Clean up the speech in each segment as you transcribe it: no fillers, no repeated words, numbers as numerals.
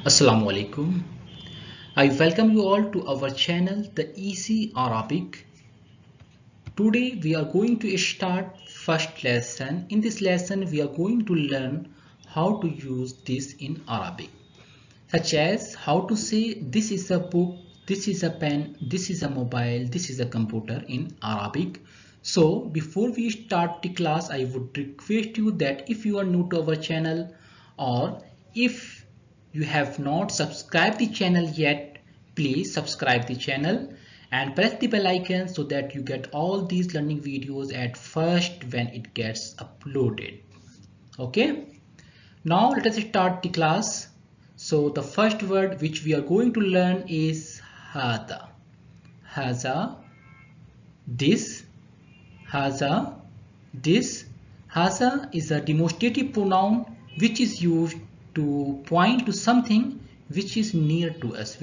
Assalamu alaikum. I welcome you all to our channel, The Easy Arabic. Today we are going to start first lesson. In this lesson we are going to learn how to use this in Arabic, such as how to say this is a book, this is a pen, this is a mobile, this is a computer in Arabic. So before we start the class, I would request you that if you are new to our channel, or if you have not subscribed the channel yet, please subscribe the channel and press the bell icon so that you get all these learning videos at first when it gets uploaded. Okay, now let us start the class. So the first word which we are going to learn is Hatha. Haza, this, Haza, this. Haza is a demonstrative pronoun which is used to point to something which is near to us,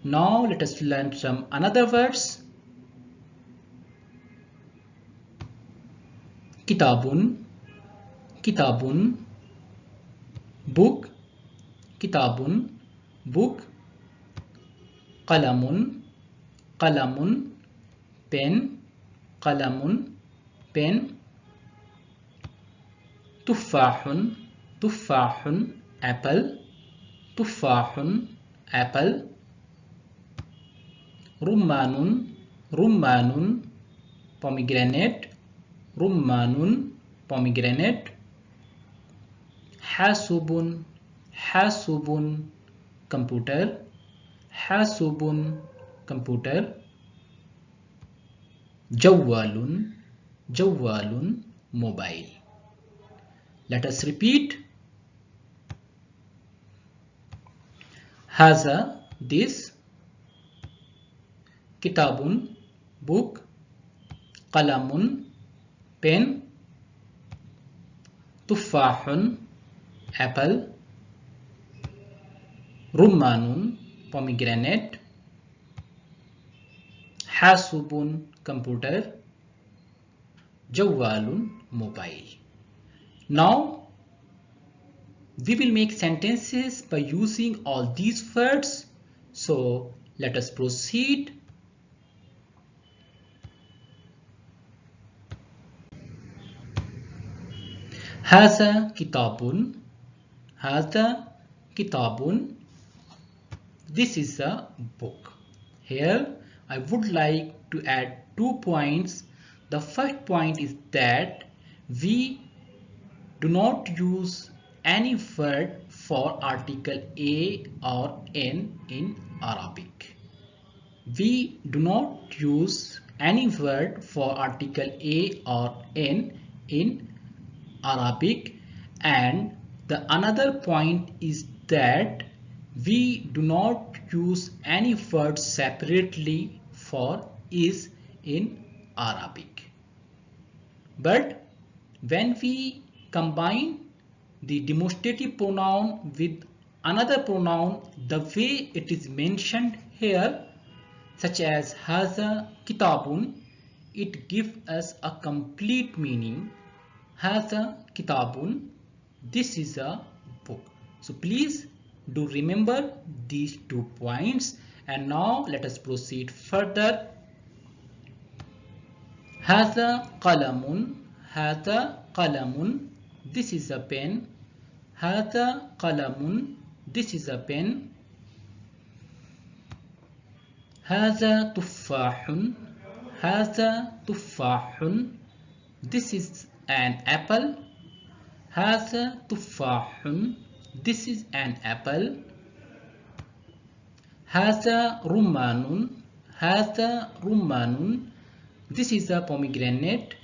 Now let us learn some another words. Kitabun, kitabun, book, kitabun, book. Qalamun, qalamun, pen, qalamun, pen. Tuffahun, tuffahun, apple, tuffahun, apple. Rummanun, rummanun, pomegranate, rummanun, pomegranate. Hasubun, hasubun, computer, hasubun, computer. Jawwalun, jawwalun, mobile. Let us repeat. Haza, this. Kitabun, book. Qalamun, pen. Tuffahun, apple. Rummanun, pomegranate. Hasubun, computer. Jawwalun, mobile. Now we will make sentences by using all these words. So let us proceed. Haza kitabun, haza kitabun. This is a book. Here I would like to add 2 points. The first point is that we do not use any word for article a or n in Arabic. We do not use any word for article a or n in Arabic. And the another point is that we do not use any word separately for is in Arabic. But when we combine the demonstrative pronoun with another pronoun, the way it is mentioned here, such as haza kitabun, it gives us a complete meaning. Haza kitabun, this is a book. So please do remember these 2 points. And now let us proceed further. Haza qalamun, haza qalamun, this is a pen. Haza qalamun, this is a pen. Haza tuffahun, haza tuffahun, this is an apple. Haza tuffahun, this is an apple. Haza rummanun, haza rummanun, this is a pomegranate.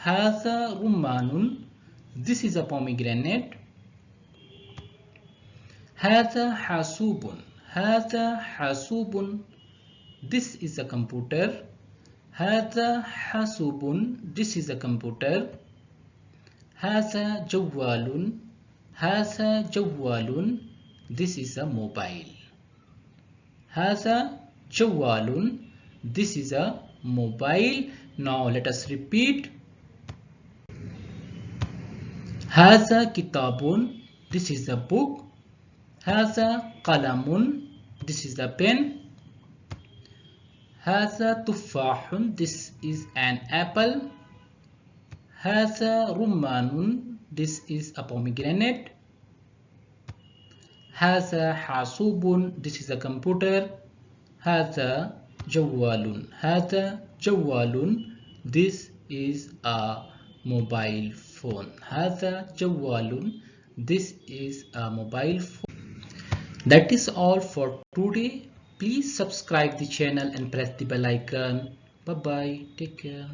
Haza rummanun, this is a pomegranate. Haza hasubun, haza hasubun, this is a computer. Haza hasubun, this is a computer. Haza jawwalun, haza jawwalun, this is a mobile. Haza jawwalun, this is a mobile. Now let us repeat. Haza kitabun, this is the book. هذا قلم, this is the pen. هذا تفاح, this is an apple. هذا رمان, this is a pomegranate. هذا حاسوب, this is a computer. هذا جوال, هذا جوال, this is a mobile phone. هذا جوال, this is a mobile phone. That is all for today. Please subscribe the channel and press the bell icon. Bye bye. Take care.